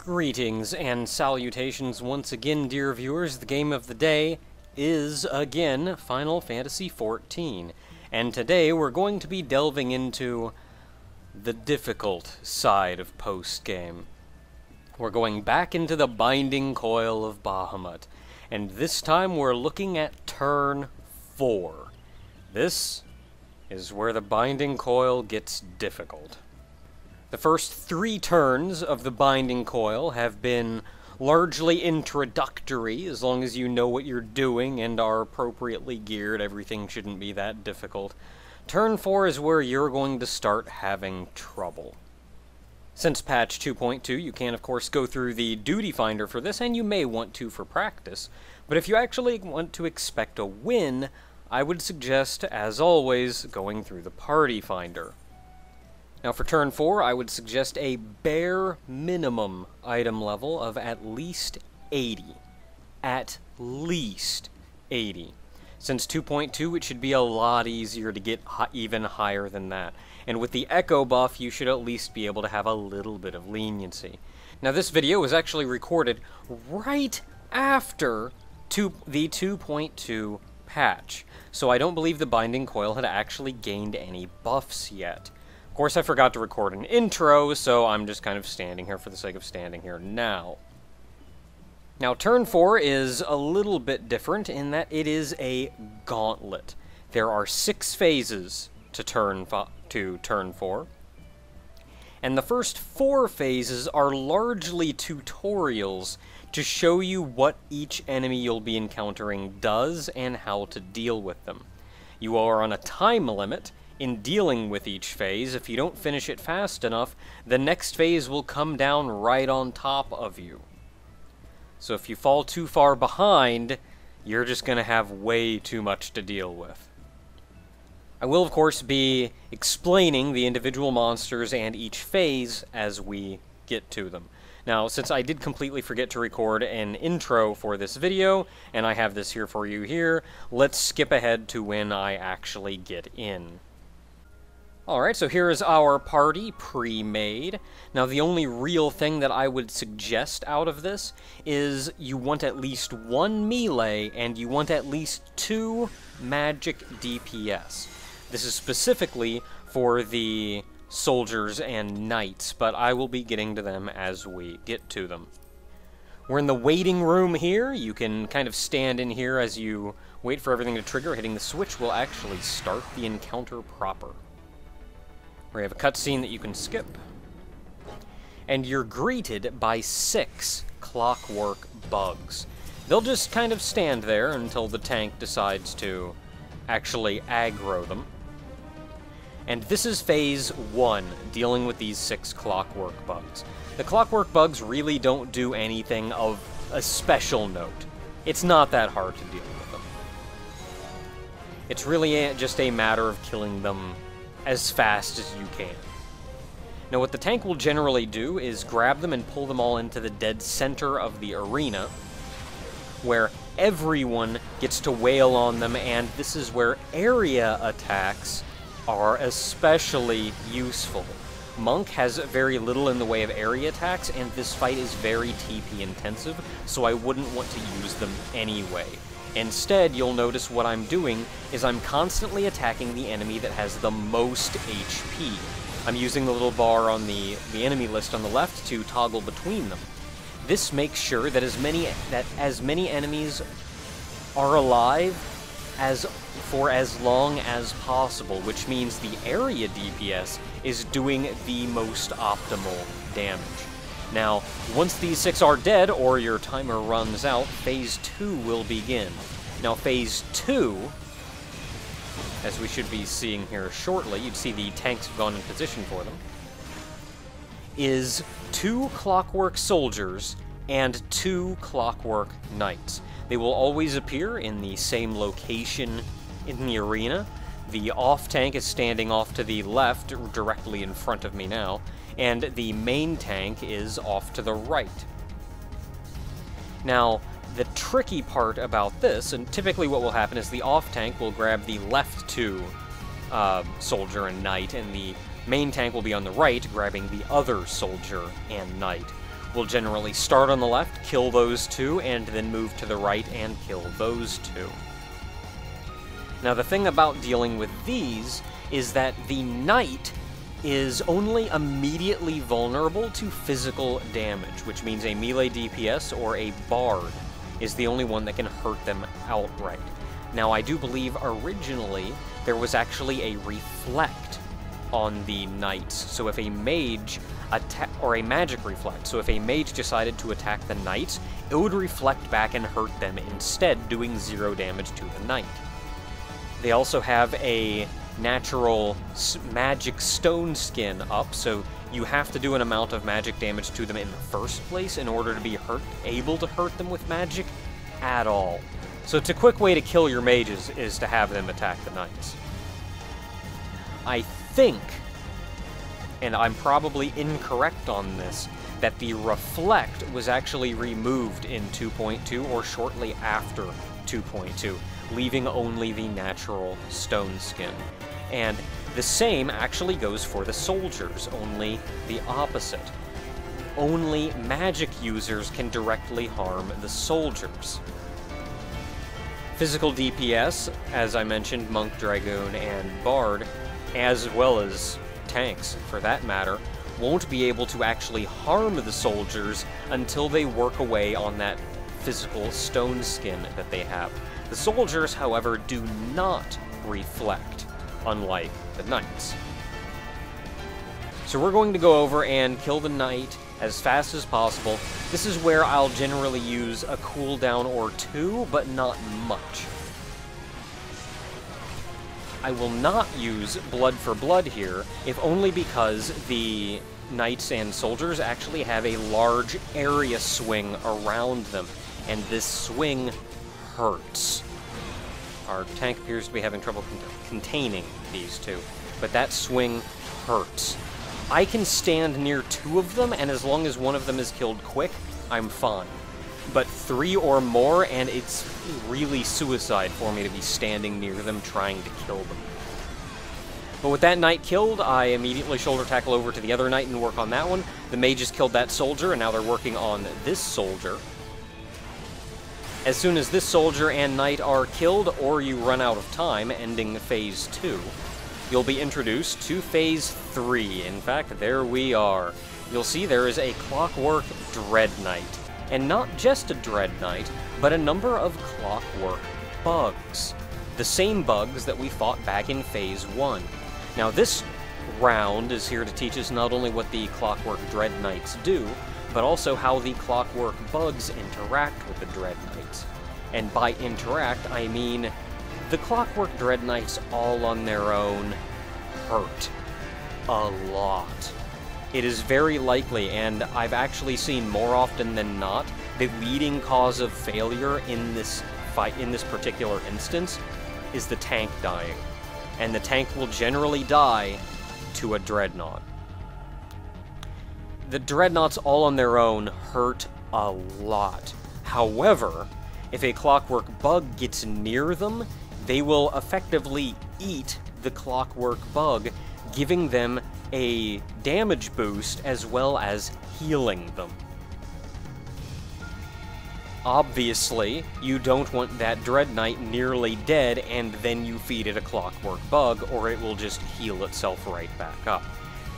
Greetings and salutations once again, dear viewers. The game of the day is, again, Final Fantasy XIV. And today we're going to be delving into the difficult side of post-game. We're going back into the Binding Coil of Bahamut. And this time we're looking at turn 4. This is where the Binding Coil gets difficult. The first 3 turns of the Binding Coil have been largely introductory. As long as you know what you're doing and are appropriately geared, everything shouldn't be that difficult. Turn 4 is where you're going to start having trouble. Since patch 2.2, you can of course go through the duty finder for this, and you may want to for practice, but if you actually want to expect a win, I would suggest, as always, going through the party finder. Now for turn 4, I would suggest a bare minimum item level of at least 80. At least 80. Since 2.2, it should be a lot easier to get even higher than that. And with the echo buff, you should at least be able to have a little bit of leniency. Now this video was actually recorded right after the 2.2 patch, so I don't believe the Binding Coil had actually gained any buffs yet. Of course, I forgot to record an intro, so I'm just kind of standing here for the sake of standing here now. Now, turn 4 is a little bit different in that it is a gauntlet. There are 6 phases to turn 4, and the first 4 phases are largely tutorials to show you what each enemy you'll be encountering does and how to deal with them. You are on a time limit in dealing with each phase. If you don't finish it fast enough, the next phase will come down right on top of you. So if you fall too far behind, you're just going to have way too much to deal with. I will, of course, be explaining the individual monsters and each phase as we get to them. Now, since I did completely forget to record an intro for this video, and I have this here for you here, let's skip ahead to when I actually get in. Alright, so here is our party pre-made. Now the only real thing that I would suggest out of this is you want at least 1 melee and you want at least 2 magic DPS. This is specifically for the soldiers and knights, but I will be getting to them as we get to them. We're in the waiting room here. You can kind of stand in here as you wait for everything to trigger. Hitting the switch will actually start the encounter proper. We have a cutscene that you can skip, and you're greeted by 6 clockwork bugs. They'll just kind of stand there until the tank decides to actually aggro them. And this is phase 1, dealing with these 6 clockwork bugs. The clockwork bugs really don't do anything of a special note. It's not that hard to deal with them. It's really just a matter of killing them as fast as you can. Now what the tank will generally do is grab them and pull them all into the dead center of the arena, where everyone gets to wail on them, and this is where area attacks are especially useful. Monk has very little in the way of area attacks, and this fight is very TP intensive, so I wouldn't want to use them anyway. Instead, you'll notice what I'm doing is I'm constantly attacking the enemy that has the most HP. I'm using the little bar on the enemy list on the left to toggle between them. This makes sure that as many enemies are alive for as long as possible, which means the area DPS is doing the most optimal damage. Now, once these 6 are dead, or your timer runs out, phase 2 will begin. Now, phase 2, as we should be seeing here shortly, you'd see the tanks have gone in position for them, is 2 clockwork soldiers and 2 clockwork knights. They will always appear in the same location in the arena. The off tank is standing off to the left, directly in front of me now, and the main tank is off to the right. Now, the tricky part about this, and typically what will happen is the off tank will grab the left 2 soldier and knight, and the main tank will be on the right, grabbing the other soldier and knight. will generally start on the left, kill those two, and then move to the right and kill those two. Now the thing about dealing with these is that the knight is only immediately vulnerable to physical damage, which means a melee DPS or a bard is the only one that can hurt them outright. Now I do believe originally there was actually a reflect on the knights, so if a mage or a magic reflect, so if a mage decided to attack the knights, it would reflect back and hurt them instead, doing 0 damage to the knight. They also have a natural magic stone skin up, so you have to do an amount of magic damage to them in the first place in order to be able to hurt them with magic at all. So it's a quick way to kill your mages is to have them attack the knights. I think, and I'm probably incorrect on this, that the reflect was actually removed in 2.2 or shortly after 2.2, leaving only the natural stone skin. And the same actually goes for the soldiers, only the opposite. Only magic users can directly harm the soldiers. Physical DPS, as I mentioned, Monk, Dragoon, and Bard, as well as tanks, for that matter, won't be able to actually harm the soldiers until they work away on that physical stone skin that they have. The soldiers, however, do not reflect, unlike the knights. So we're going to go over and kill the knight as fast as possible. This is where I'll generally use a cooldown or two, but not much. I will not use blood for blood here, if only because the knights and soldiers actually have a large area swing around them, and this swing hurts. Our tank appears to be having trouble containing these two, but that swing hurts. I can stand near 2 of them, and as long as one of them is killed quick, I'm fine. But 3 or more, and it's really suicide for me to be standing near them trying to kill them. But with that knight killed, I immediately shoulder tackle over to the other knight and work on that one. The mages killed that soldier, and now they're working on this soldier. As soon as this soldier and knight are killed, or you run out of time, ending Phase 2, you'll be introduced to Phase 3. In fact, there we are. You'll see there is a clockwork dread knight. And not just a dread knight, but a number of clockwork bugs. The same bugs that we fought back in Phase 1. Now this round is here to teach us not only what the clockwork dread knights do, but also how the clockwork bugs interact with the dread knights. And by interact, I mean the clockwork dread knights all on their own hurt a lot. It is very likely, and I've actually seen more often than not, the leading cause of failure in this fight, in this particular instance, is the tank dying. And the tank will generally die to a dreadnought. The dreadnoughts all on their own hurt a lot. However, if a clockwork bug gets near them, they will effectively eat the clockwork bug, giving them a damage boost as well as healing them. Obviously, you don't want that dread knight nearly dead and then you feed it a clockwork bug, or it will just heal itself right back up.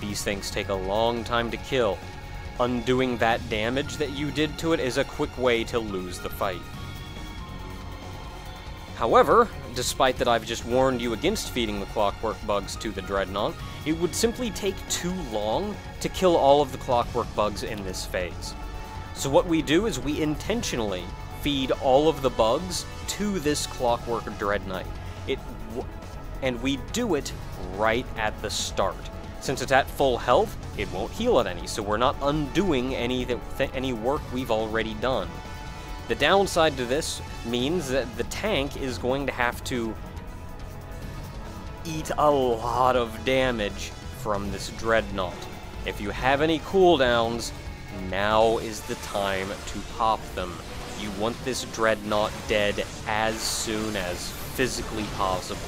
These things take a long time to kill. Undoing that damage that you did to it is a quick way to lose the fight. However, despite that I've just warned you against feeding the clockwork bugs to the dreadnought, it would simply take too long to kill all of the clockwork bugs in this phase. So what we do is we intentionally feed all of the bugs to this clockwork dread knight. And we do it right at the start. Since it's at full health, it won't heal it any, so we're not undoing any work we've already done. The downside to this means that the tank is going to have to eat a lot of damage from this dreadnought. If you have any cooldowns, now is the time to pop them. You want this dreadnought dead as soon as physically possible.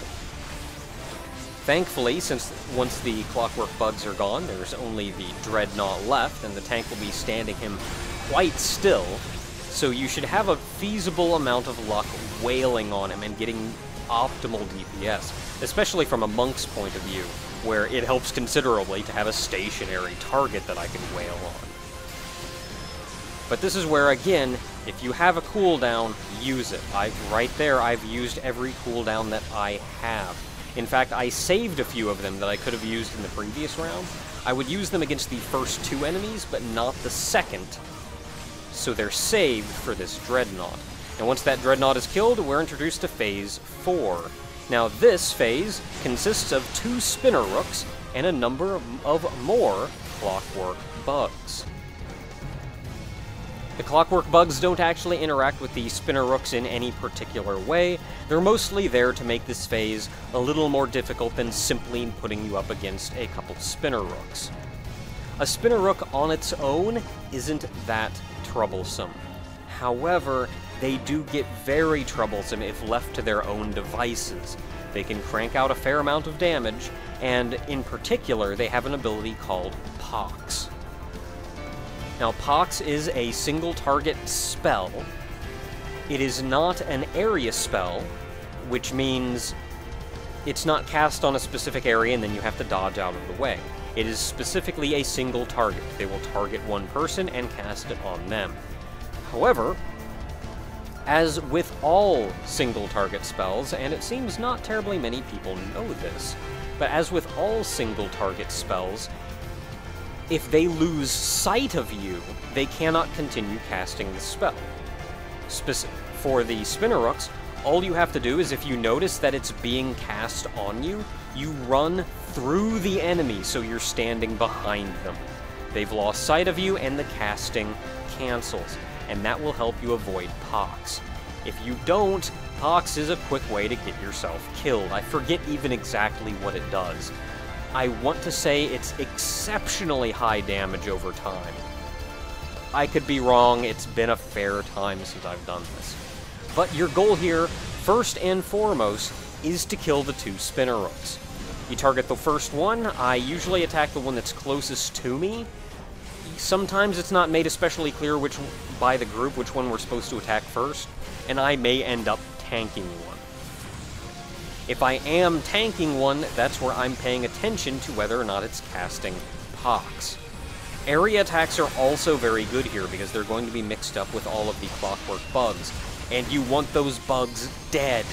Thankfully, since once the clockwork bugs are gone, there's only the dreadnought left, and the tank will be standing him quite still, so you should have a feasible amount of luck wailing on him and getting optimal DPS, especially from a monk's point of view, where it helps considerably to have a stationary target that I can wail on. But this is where, again, if you have a cooldown, use it. Right there, I've used every cooldown that I have. In fact, I saved a few of them that I could have used in the previous round. I would use them against the first two enemies, but not the second. So they're saved for this dreadnought. And once that dreadnought is killed, we're introduced to Phase 4. Now this phase consists of 2 spinner rooks and a number of more clockwork bugs. The clockwork bugs don't actually interact with the spinner rooks in any particular way. They're mostly there to make this phase a little more difficult than simply putting you up against a couple spinner rooks. A spinner rook on its own isn't that troublesome. However, they do get very troublesome if left to their own devices. They can crank out a fair amount of damage, and in particular, they have an ability called Pox. Now, Pox is a single-target spell. It is not an area spell, which means it's not cast on a specific area and then you have to dodge out of the way. It is specifically a single target. They will target one person and cast it on them. However, as with all single-target spells, and it seems not terribly many people know this, but as with all single-target spells, if they lose sight of you, they cannot continue casting the spell. For the spinner rooks, all you have to do is if you notice that it's being cast on you, you run through the enemy so you're standing behind them. They've lost sight of you and the casting cancels, and that will help you avoid Pox. If you don't, Pox is a quick way to get yourself killed. I forget even exactly what it does. I want to say it's exceptionally high damage over time. I could be wrong, it's been a fair time since I've done this. But your goal here, first and foremost, is to kill the 2 spinner rooks. You target the first one. I usually attack the one that's closest to me. Sometimes it's not made especially clear by the group which one we're supposed to attack first, and I may end up tanking one. If I am tanking one, that's where I'm paying attention to whether or not it's casting Pox. Area attacks are also very good here because they're going to be mixed up with all of the clockwork bugs, and you want those bugs dead.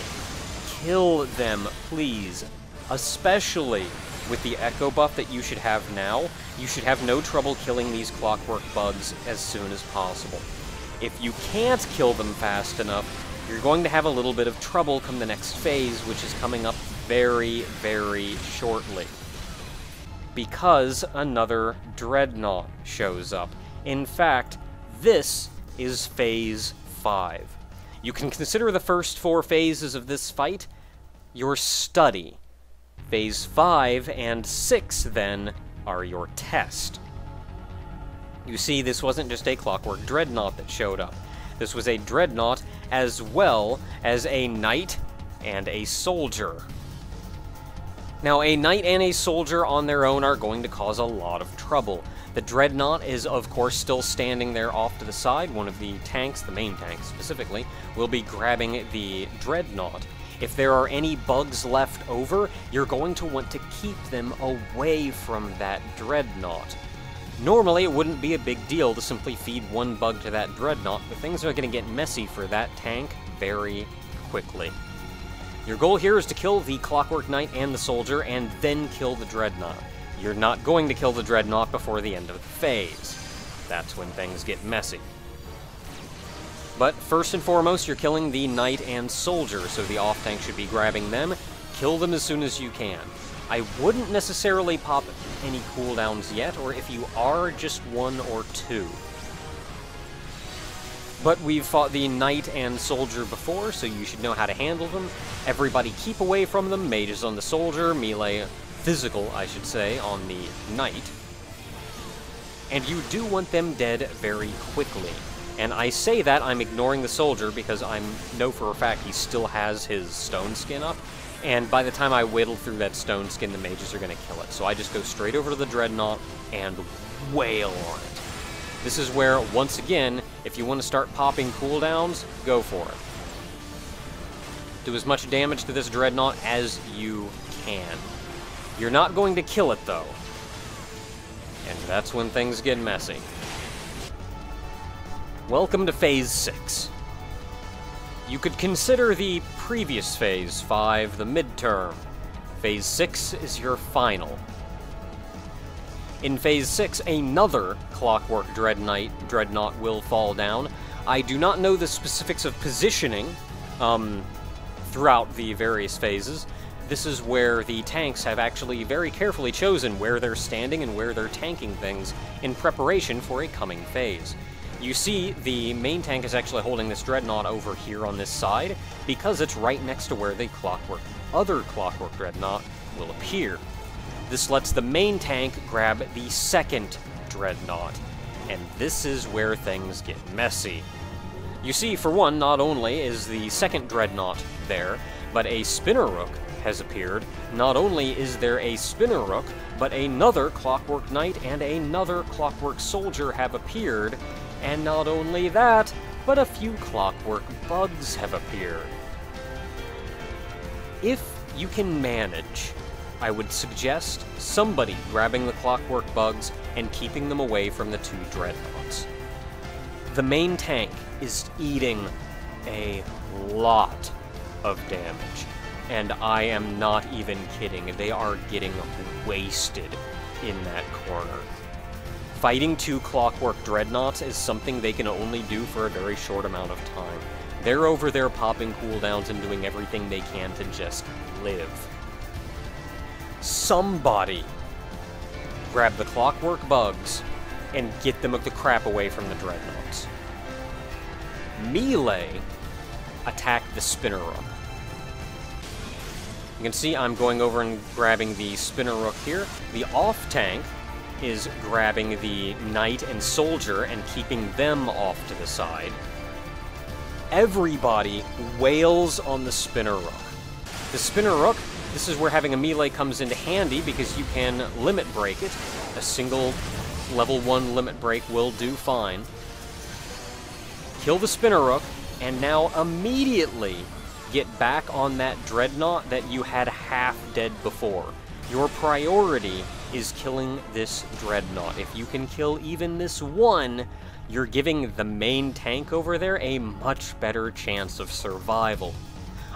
Kill them, please. Especially with the echo buff that you should have now, you should have no trouble killing these clockwork bugs as soon as possible. If you can't kill them fast enough, you're going to have a little bit of trouble come the next phase, which is coming up very, very shortly. Because another dreadnought shows up. In fact, this is Phase 5. You can consider the first 4 phases of this fight your study. Phase 5 and 6, then, are your test. You see, this wasn't just a clockwork dreadnought that showed up. This was a dreadnought as well as a knight and a soldier. Now, a knight and a soldier on their own are going to cause a lot of trouble. The dreadnought is, of course, still standing there off to the side. One of the tanks, the main tank specifically, will be grabbing the dreadnought. If there are any bugs left over, you're going to want to keep them away from that dreadnought. Normally, it wouldn't be a big deal to simply feed one bug to that dreadnought, but things are going to get messy for that tank very quickly. Your goal here is to kill the clockwork knight and the soldier, and then kill the dreadnought. You're not going to kill the dreadnought before the end of the phase. That's when things get messy. But first and foremost, you're killing the knight and soldier, so the off-tank should be grabbing them. Kill them as soon as you can. I wouldn't necessarily pop any cooldowns yet, or if you are, just 1 or 2. But we've fought the knight and soldier before, so you should know how to handle them. Everybody keep away from them. Mages on the soldier, melee, physical, I should say, on the knight. And you do want them dead very quickly. And I say that I'm ignoring the soldier because I know for a fact he still has his stone skin up, And by the time I whittle through that stone skin, the mages are going to kill it. So I just go straight over to the dreadnought and wail on it. This is where, once again, if you want to start popping cooldowns, go for it. Do as much damage to this dreadnought as you can. You're not going to kill it, though. And that's when things get messy. Welcome to Phase 6. You could consider the previous Phase 5 the midterm. Phase 6 is your final. In Phase 6, another Clockwork Dreadnought will fall down. I do not know the specifics of positioning throughout the various phases. This is where the tanks have actually very carefully chosen where they're standing and where they're tanking things in preparation for a coming phase. You see, the main tank is actually holding this dreadnought over here on this side because it's right next to where the other Clockwork Dreadnought will appear. This lets the main tank grab the second dreadnought, and this is where things get messy. You see, for one, not only is the second dreadnought there, but a spinner rook has appeared. Not only is there a spinner rook, but another Clockwork Knight and another Clockwork Soldier have appeared. And not only that, but a few Clockwork Bugs have appeared. If you can manage, I would suggest somebody grabbing the Clockwork Bugs and keeping them away from the two dreadnoughts. The main tank is eating a lot of damage, and I am not even kidding. They are getting wasted in that corner. Fighting two Clockwork Dreadnoughts is something they can only do for a very short amount of time. They're over there popping cooldowns and doing everything they can to just live. Somebody grab the Clockwork Bugs and get them the crap away from the Dreadnoughts. Melee attack the Spinner Rook. You can see I'm going over and grabbing the Spinner Rook here. The off tank is grabbing the Knight and Soldier and keeping them off to the side. Everybody wails on the Spinner Rook. The Spinner Rook, this is where having a melee comes into handy because you can limit break it. A single level 1 limit break will do fine. Kill the Spinner Rook, and now immediately get back on that Dreadnought that you had half dead before. Your priority is killing this Dreadnought. If you can kill even this one, you're giving the main tank over there a much better chance of survival.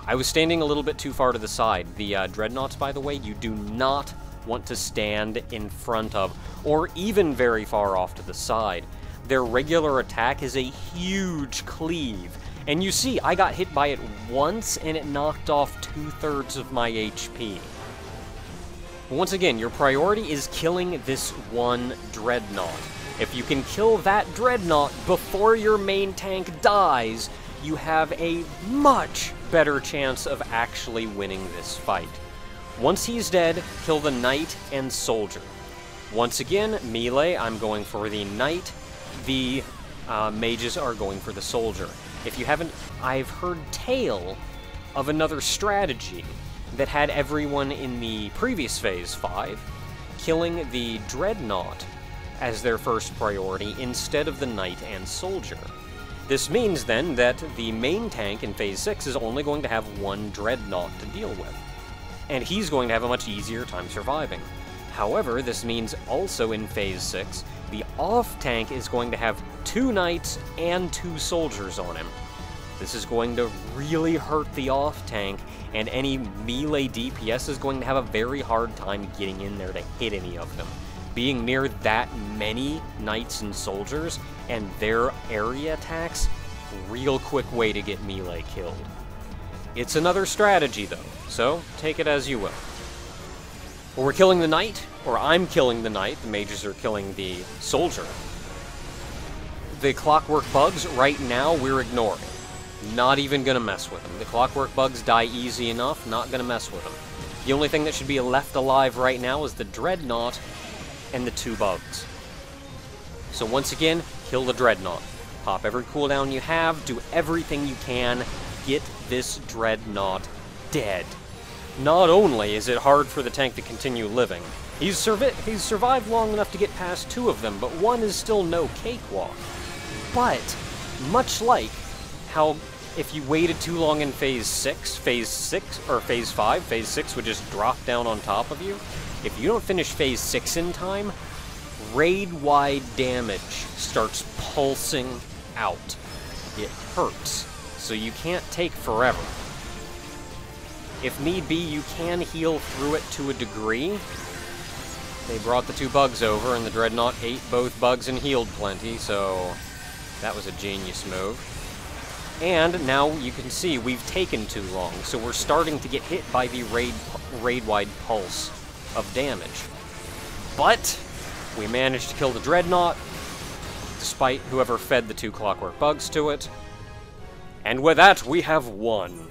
I was standing a little bit too far to the side. The Dreadnoughts, by the way, you do not want to stand in front of, or even very far off to the side. Their regular attack is a huge cleave. And you see, I got hit by it once, and it knocked off 2/3 of my HP. Once again, your priority is killing this one Dreadnought. If you can kill that Dreadnought before your main tank dies, you have a much better chance of actually winning this fight. Once he's dead, kill the Knight and Soldier. Once again, melee, I'm going for the Knight. The mages are going for the Soldier. If you haven't, I've heard tale of another strategy that had everyone in the previous Phase 5 killing the Dreadnought as their first priority instead of the Knight and Soldier. This means then that the main tank in Phase 6 is only going to have one Dreadnought to deal with, and he's going to have a much easier time surviving. However, this means also in Phase 6, the off tank is going to have 2 Knights and 2 Soldiers on him. This is going to really hurt the off tank, and any melee DPS is going to have a very hard time getting in there to hit any of them. Being near that many Knights and Soldiers and their area attacks, real quick way to get melee killed. It's another strategy though, so take it as you will. Well, we're killing the Knight, or I'm killing the Knight, the mages are killing the Soldier. The Clockwork Bugs, right now, we're ignoring. Not even gonna mess with them. The Clockwork Bugs die easy enough, not gonna mess with them. The only thing that should be left alive right now is the Dreadnought and the 2 Bugs. So once again, kill the Dreadnought. Pop every cooldown you have, do everything you can, get this Dreadnought dead. not only is it hard for the tank to continue living, he's survived long enough to get past 2 of them, but 1 is still no cakewalk. But, much like how if you waited too long in Phase 5, Phase 6 would just drop down on top of you. If you don't finish Phase 6 in time, raid-wide damage starts pulsing out. It hurts, so you can't take forever. If need be, you can heal through it to a degree. They brought the 2 bugs over, and the dreadnought ate both bugs and healed plenty, so that was a genius move. And now you can see we've taken too long, so we're starting to get hit by the raid-wide pulse of damage. But we managed to kill the dreadnought, despite whoever fed the 2 clockwork bugs to it. And with that, we have won.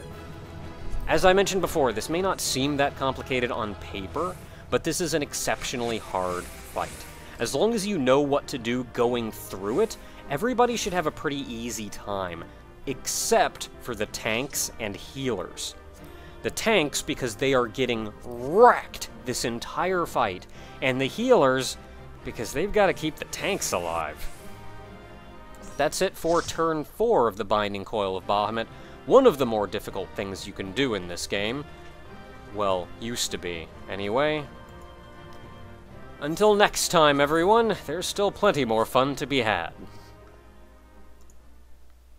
As I mentioned before, this may not seem that complicated on paper, but this is an exceptionally hard fight. As long as you know what to do going through it, everybody should have a pretty easy time, except for the tanks and healers. The tanks, because they are getting wrecked this entire fight, and the healers, because they've got to keep the tanks alive. That's it for turn 4 of the Binding Coil of Bahamut. One of the more difficult things you can do in this game. Well, used to be, anyway. Until next time, everyone, there's still plenty more fun to be had.